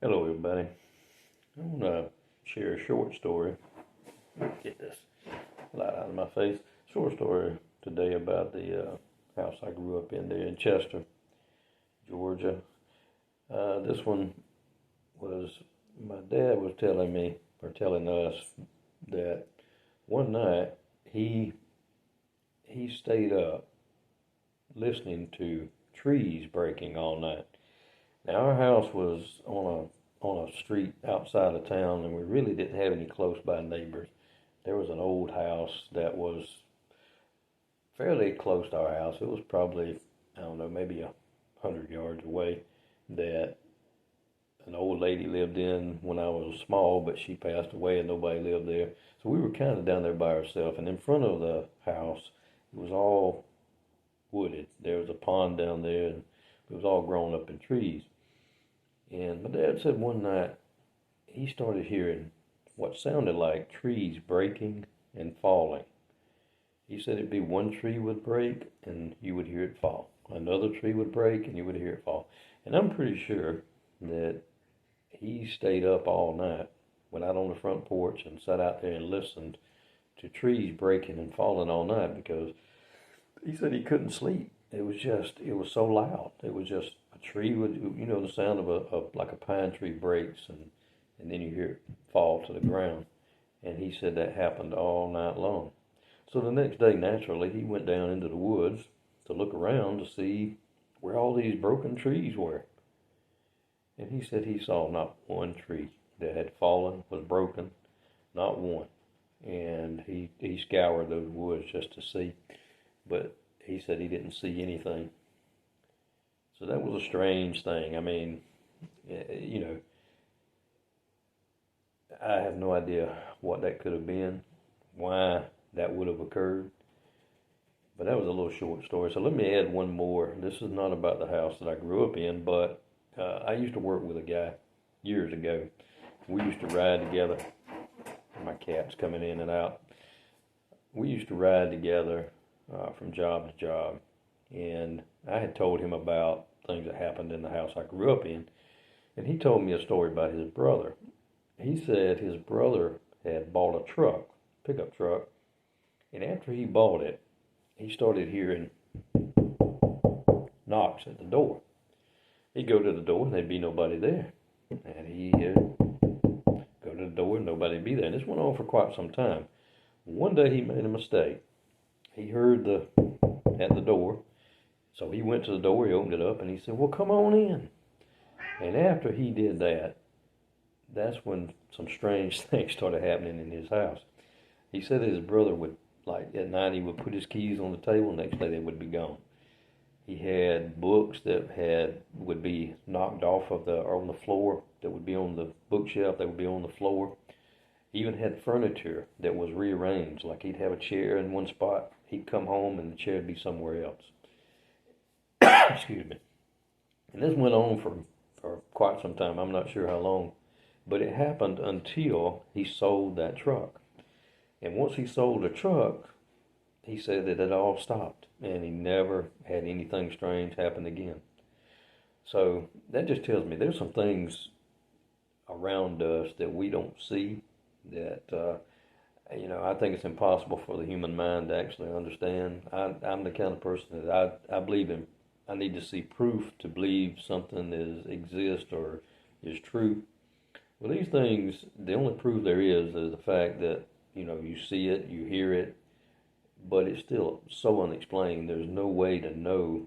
Hello, everybody. I want to share a short story. Get this light out of my face. Short story today about the house I grew up in there in Chester, Georgia. This one was my dad was telling me or telling us that one night he stayed up listening to trees breaking all night. Now our house was on a street outside of town, and we really didn't have any close by neighbors. There was an old house that was fairly close to our house. It was probably, I don't know, maybe 100 yards away, that an old lady lived in when I was small, but she passed away and nobody lived there. So we were kind of down there by ourselves. And in front of the house, it was all wooded. There was a pond down there, and it was all grown up in trees. And my dad said one night he started hearing what sounded like trees breaking and falling. He said it'd be one tree would break and you would hear it fall. Another tree would break and you would hear it fall. And I'm pretty sure that he stayed up all night, went out on the front porch and sat out there and listened to trees breaking and falling all night, because he said he couldn't sleep. It was so loud. It was just a tree would, the sound of like a pine tree breaks, and then you hear it fall to the ground. And he said that happened all night long. So the next day, naturally, he went down into the woods to look around to see where all these broken trees were. And he said he saw not one tree that had fallen, was broken, not one. And he scoured those woods just to see, but he said he didn't see anything. So that was a strange thing. I mean, I have no idea what that could have been, why that would have occurred. But that was a little short story. So let me add one more. This is not about the house that I grew up in, but I used to work with a guy years ago. We used to ride together. My cat's coming in and out. We used to ride together from job to job. And I had told him about things that happened in the house I grew up in. And he told me a story about his brother. He said his brother had bought a truck, pickup truck, and after he bought it, he started hearing knocks at the door. He'd go to the door and there'd be nobody there. And he'd go to the door and nobody'd be there. And this went on for quite some time. One day he made a mistake. He heard at the door. So he went to the door, he opened it up, and he said, "Well, come on in." And after he did that, that's when some strange things started happening in his house. He said that his brother would, like at night, he would put his keys on the table, and next day they would be gone. He had books that would be knocked off on the floor, that would be on the bookshelf, that would be on the floor. He even had furniture that was rearranged, like he'd have a chair in one spot, he'd come home and the chair would be somewhere else. Excuse me. And this went on for quite some time. I'm not sure how long, but it happened until he sold that truck. And once he sold the truck, he said that it all stopped, and he never had anything strange happen again. So that just tells me there's some things around us that we don't see, that I think it's impossible for the human mind to actually understand. I'm the kind of person that I believe in. I need to see proof to believe something exists or is true. Well, these things, the only proof there is the fact that you see it, you hear it, but it's still so unexplained. There's no way to know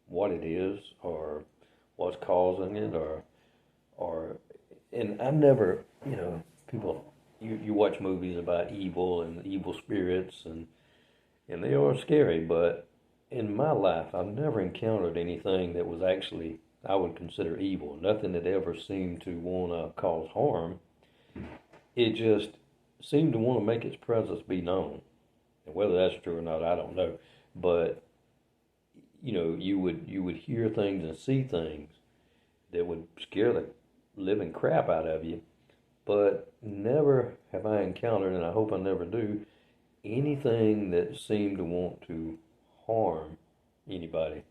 what it is or what's causing it, and I've never, people, you watch movies about evil and evil spirits, and they are scary, but in my life, I've never encountered anything that was actually, I would consider evil. Nothing that ever seemed to want to cause harm. It just seemed to want to make its presence be known. And whether that's true or not, I don't know. But you would hear things and see things that would scare the living crap out of you. But never have I encountered, and I hope I never do, anything that seemed to want to harm anybody.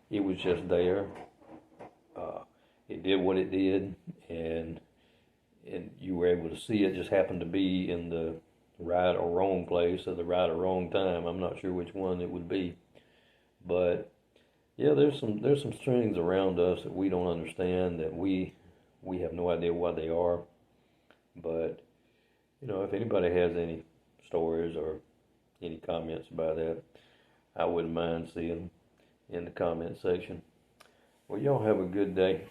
It was just there. it did what it did, and you were able to see it. Just happened to be in the right or wrong place at the right or wrong time. I'm not sure which one it would be, but yeah, there's some strings around us that we don't understand, that we have no idea what they are. But if anybody has any stories or any comments about that, I wouldn't mind seeing them in the comment section. Well, y'all have a good day.